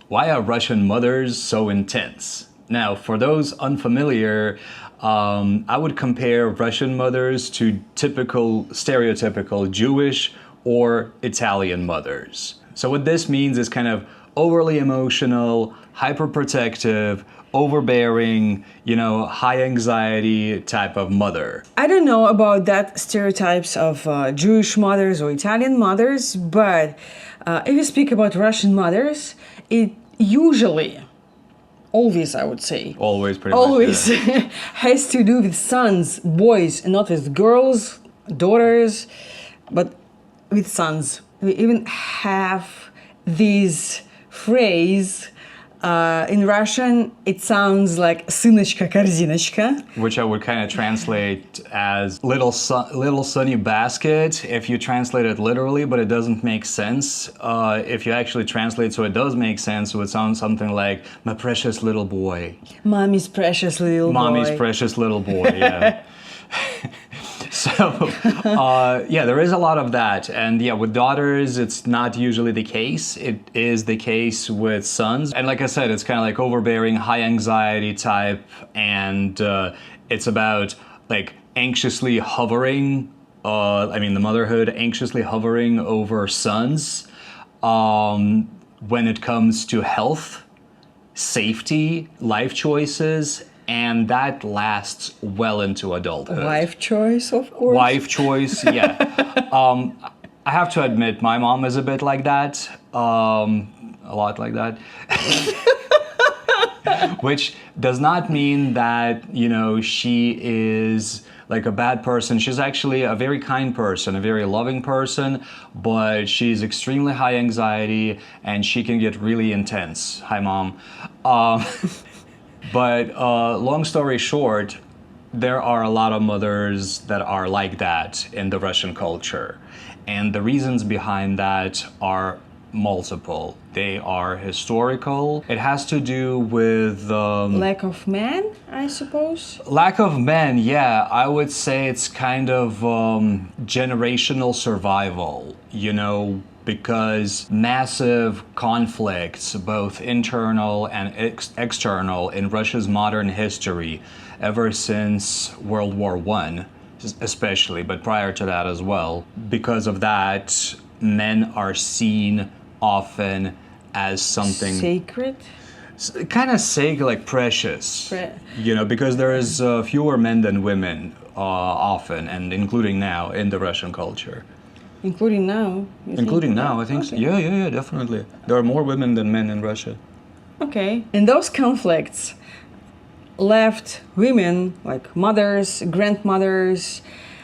Why are Russian mothers so intense? Now, for those unfamiliar, I would compare Russian mothers to stereotypical Jewish or Italian mothers. So what this means is kind of overly emotional, hyperprotective, overbearing, high anxiety type of mother. I don't know about that stereotypes of Jewish mothers or Italian mothers, but if you speak about Russian mothers, it usually, always I would say, Always pretty always much. Yeah. has to do with sons, boys, and not with girls, daughters, but with sons. We even have this phrase in Russian. It sounds like «сыночка, корзиночка», which I would kind of translate as little sunny basket if you translate it literally, but it doesn't make sense. If you actually translate so it does make sense, it would sound something like my precious little boy. Mommy's precious little boy. Mommy's precious little boy, yeah. So, there is a lot of that. And yeah, with daughters, it's not usually the case. It is the case with sons. And like I said, it's kind of like overbearing, high anxiety type. And it's about like anxiously hovering, the motherhood, anxiously hovering over sons when it comes to health, safety, life choices. And that lasts well into adulthood. Life choice, of course. Life choice, yeah. I have to admit, my mom is a bit like that. A lot like that. Which does not mean that, she is like a bad person. She's actually a very kind person, a very loving person, but she's extremely high anxiety and she can get really intense. Hi, Mom. But long story short, there are a lot of mothers that are like that in the Russian culture. And the reasons behind that are multiple. They are historical. It has to do with... lack of men, I suppose? Lack of men, yeah. I would say it's kind of generational survival, because massive conflicts, both internal and external, in Russia's modern history, ever since World War I, especially, but prior to that as well. Because of that, men are seen often as something... Sacred? Kind of sacred, like precious. Because there is fewer men than women often, and including now in the Russian culture. Including now? Including now, I think okay. so. Yeah, definitely. There are more women than men in Russia. Okay. And those conflicts left women, like mothers, grandmothers,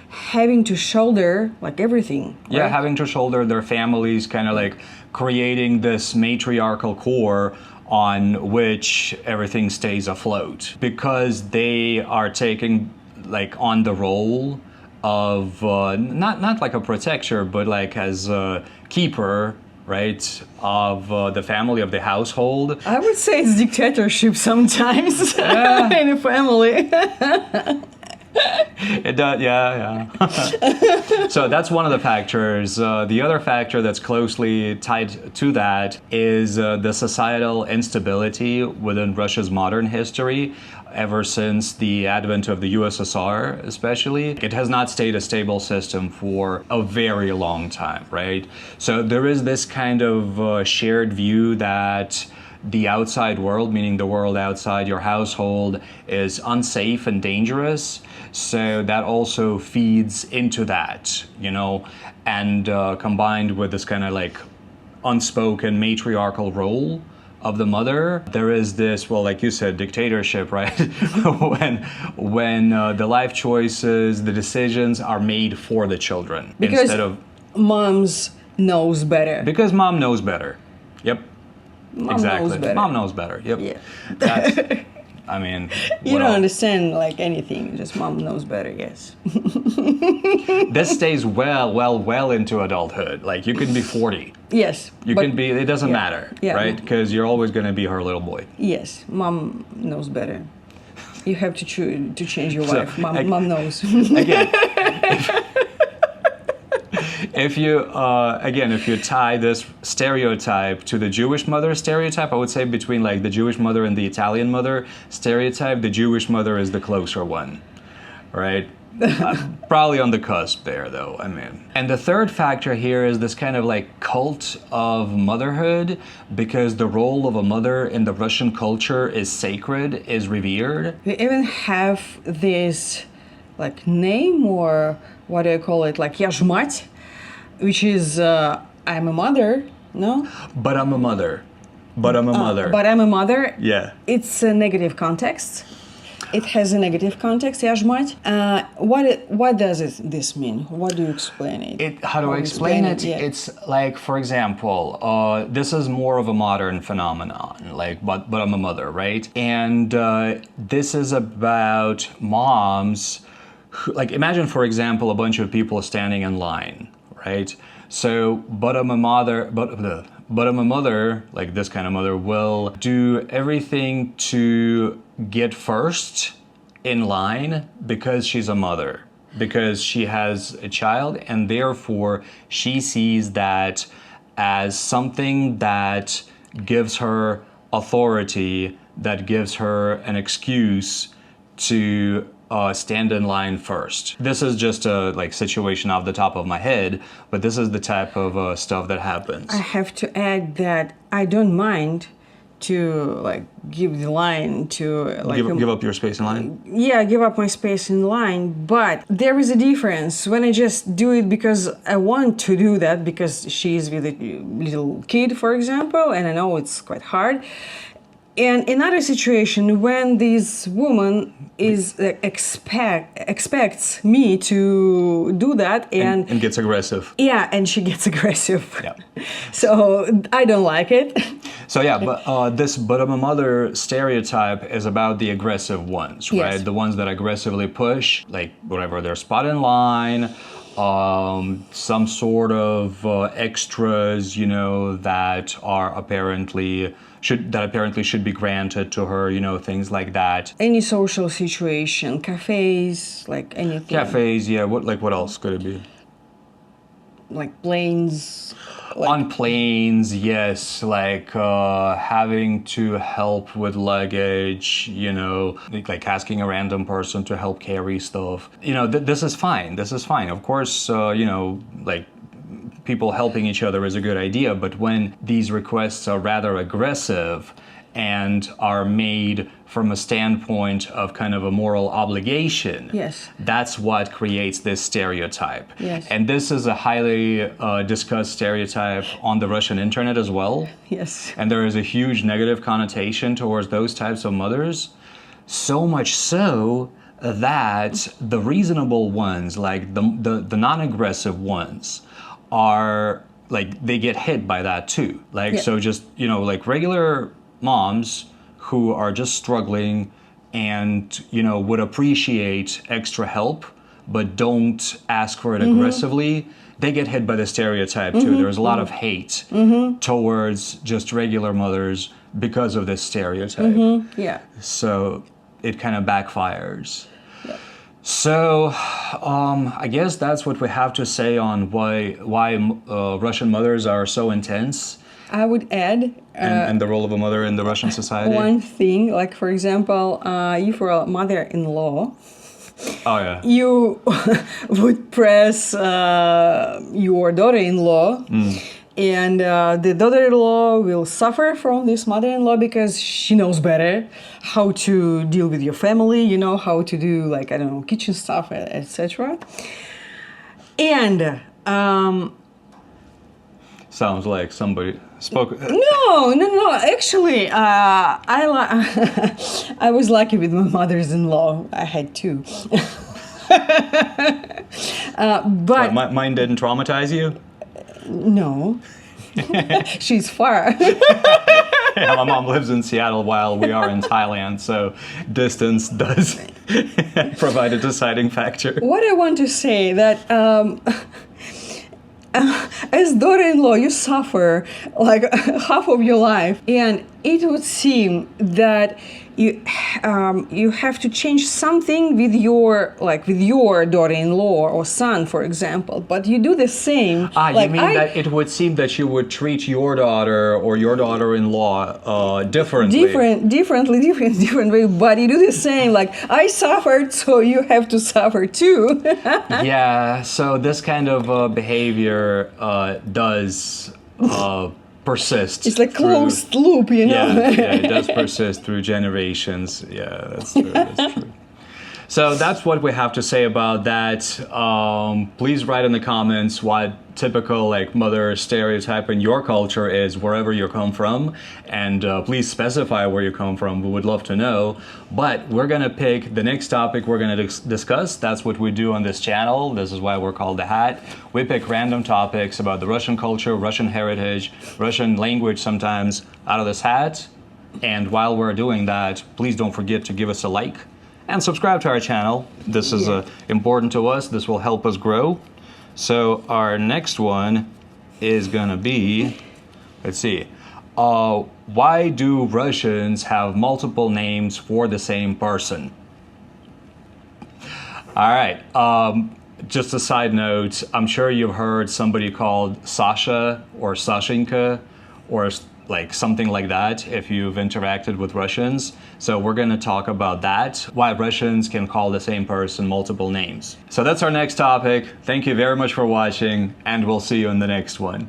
having to shoulder like everything. Yeah, right? having to shoulder their families, kind of like creating this matriarchal core on which everything stays afloat. Because they are taking like on the role of not like a protector, but like as a keeper, right, of the family, of the household. I would say it's dictatorship sometimes in a family. It does, yeah. So that's one of the factors. The other factor that's closely tied to that is the societal instability within Russia's modern history. Ever since the advent of the USSR, especially, it has not stayed a stable system for a very long time, right? So there is this kind of shared view that the outside world, meaning the world outside your household, is unsafe and dangerous. So that also feeds into that, and combined with this kind of like unspoken matriarchal role of the mother, there is this, well, like you said, dictatorship, right? when the life choices, the decisions are made for the children because instead of moms knows better. Because mom knows better. Yep. Mom exactly. knows better. Mom knows better. Yep. Yeah. That's, you don't understand like anything. Just mom knows better. Yes. This stays well into adulthood. Like you can be 40. Yes. You can be. It doesn't matter, Yeah. right? Because you're always going to be her little boy. Yes, mom knows better. You have to change your So, wife. Mom knows. Again, if you tie this stereotype to the Jewish mother stereotype, I would say between like the Jewish mother and the Italian mother stereotype, the Jewish mother is the closer one, right? Probably on the cusp there, though, I mean. And the third factor here is this kind of like cult of motherhood, because the role of a mother in the Russian culture is sacred, is revered. We even have this like name, or what do you call it, like я ж мать, which is I'm a mother, no? But I'm a mother. But I'm a mother. But I'm a mother. Yeah. It's a negative context. It has a negative context, я ж мать. What does this mean? What do you explain it? How do I explain it? Yeah. It's like, for example, this is more of a modern phenomenon, like, but I'm a mother, right? And this is about moms who, like, imagine, for example, a bunch of people standing in line, right? So, but I'm a mother, but I'm a mother, like this kind of mother, will do everything to get first in line because she's a mother, because she has a child, and therefore she sees that as something that gives her authority, that gives her an excuse to stand in line first. This is just a like situation off the top of my head, but this is the type of stuff that happens. I have to add that I don't mind to like give the line to like give up your space in line. Yeah, give up my space in line, but there is a difference when I just do it because I want to do that, because she's with a little kid, for example, and I know it's quite hard. And another situation when this woman is expects me to do that and gets aggressive. Yeah, and she gets aggressive. Yeah. So I don't like it. So yeah, but this "but I'm a mother" stereotype is about the aggressive ones, right? Yes. The ones that aggressively push, like whatever their spot in line, some sort of extras, you know, that apparently should be granted to her, you know, things like that. Any social situation, cafes, like anything. Cafes, yeah. What else could it be? Like planes. On planes, yes, like having to help with luggage, you know, like asking a random person to help carry stuff. You know, this is fine. This is fine. Of course, you know, like people helping each other is a good idea, but when these requests are rather aggressive and are made from a standpoint of kind of a moral obligation, yes, that's what creates this stereotype. Yes. And this is a highly discussed stereotype on the Russian internet as well. Yes. And there is a huge negative connotation towards those types of mothers, so much so that the reasonable ones, like the non-aggressive ones, are like, they get hit by that too. Like, yeah. So just, you know, like regular moms who are just struggling and, you know, would appreciate extra help but don't ask for it aggressively, they get hit by the stereotype too. There's a lot of hate towards just regular mothers because of this stereotype. Yeah. So it kind of backfires. So, I guess that's what we have to say on why Russian mothers are so intense. I would add and the role of a mother in the Russian society. One thing, like for example, if you're a mother-in-law, oh yeah, you would press your daughter-in-law. And the daughter-in-law will suffer from this mother-in-law because she knows better how to deal with your family, you know, how to do, like, I don't know, kitchen stuff, etc. And sounds like somebody spoke. No. Actually, I was lucky with my mothers-in-law. I had two. But mine didn't traumatize you? No. She's far. Yeah, my mom lives in Seattle while we are in Thailand, so distance does provide a deciding factor. What I want to say that as daughter-in-law, you suffer like half of your life, and it would seem that you have to change something with your daughter-in-law or son, for example, but you do the same. You mean that it would seem that you would treat your daughter or your daughter-in-law differently? Different way, but you do the same. Like, I suffered, so you have to suffer too. Yeah, so this kind of behavior does persist. It's like closed loop, you know? Yeah, it does persist through generations. Yeah, that's true. That's true. So that's what we have to say about that. Please write in the comments what typical like mother stereotype in your culture is wherever you come from, and please specify where you come from. We would love to know. But we're gonna pick the next topic we're gonna discuss. That's what we do on this channel. This is why we're called The Hat. We pick random topics about the Russian culture, Russian heritage, Russian language sometimes out of this hat. And while we're doing that, please don't forget to give us a like and subscribe to our channel. This is important to us. This will help us grow. So our next one is gonna be, let's see, why do Russians have multiple names for the same person? All right, just a side note, I'm sure you've heard somebody called Sasha or Sashenka or like something like that if you've interacted with Russians. So we're gonna talk about that, why Russians can call the same person multiple names. So that's our next topic. Thank you very much for watching, and we'll see you in the next one.